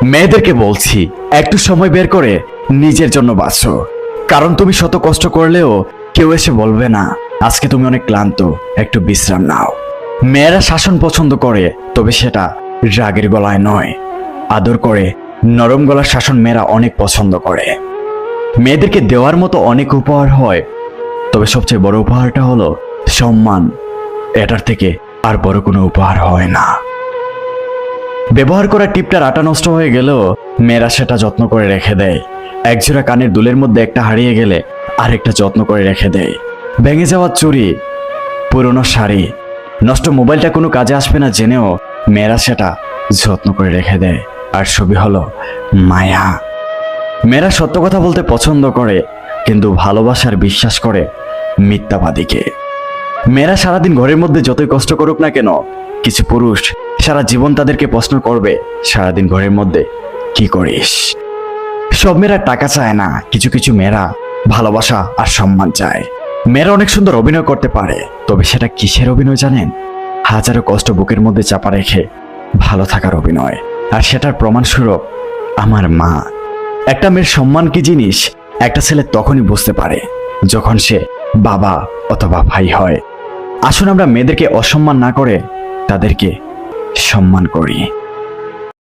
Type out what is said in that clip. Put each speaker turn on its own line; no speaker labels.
মেয়েদেরকে বলছি, একটু সময় বের করে নিজের জন্য বাঁচো। কারণ তুমি শত কষ্ট করলেও কেউ এসে বলবে না আজকে তুমি অনেক ক্লান্ত, একটু বিশ্রাম নাও। মেয়েরা শাসন পছন্দ করে, তবে সেটা রাগের গলায় নয়, আদর করে নরম গলার শাসন মেয়েরা অনেক পছন্দ করে। মেয়েদেরকে দেওয়ার মতো অনেক উপহার হয়, তবে সবচেয়ে বড় উপহারটা হলো সম্মান। এটার থেকে আর বড় কোনো উপহার হয় না। ব্যবহার করা টিপটার আটা নষ্ট হয়ে গেলেও মেয়েরা সেটা যত্ন করে রেখে দেয়। একজোড়া কানের দুলের মধ্যে একটা হারিয়ে গেলে আরেকটা যত্ন করে রেখে দেয়। ভেঙে যাওয়া চুড়ি, পুরনো শাড়ি, নষ্ট মোবাইলটা কোনো কাজে আসবে না জেনেও মেয়েরা সেটা যত্ন করে রেখে দেয়। আর সবই হলো মায়া। মেয়েরা সত্য কথা বলতে পছন্দ করে, কিন্তু ভালোবাসার বিশ্বাস করে মিথ্যাবাদীকে। মেয়েরা সারাদিন ঘরের মধ্যে যতই কষ্ট করুক না কেন, কিছু পুরুষ সারা জীবন তাদেরকে প্রশ্ন করবে সারাদিন ঘরের মধ্যে কি করিস। সব মেয়েরা টাকা চায় না, কিছু কিছু মেয়েরা ভালোবাসা আর সম্মান চায়। মেয়েরা অনেক সুন্দর অভিনয় করতে পারে, তবে সেটা কিসের অভিনয় জানেন? হাজারো কষ্ট বুকের মধ্যে চাপা রেখে ভালো থাকার অভিনয়। আর সেটার প্রমাণস্বরূপ আমার মা। একটা মেয়ের সম্মান কি জিনিস একটা ছেলে তখনই বুঝতে পারে যখন সে বাবা অথবা ভাই হয়। আসুন আমরা মেয়েদেরকে অসম্মান না করে তাদেরকে সম্মান করি।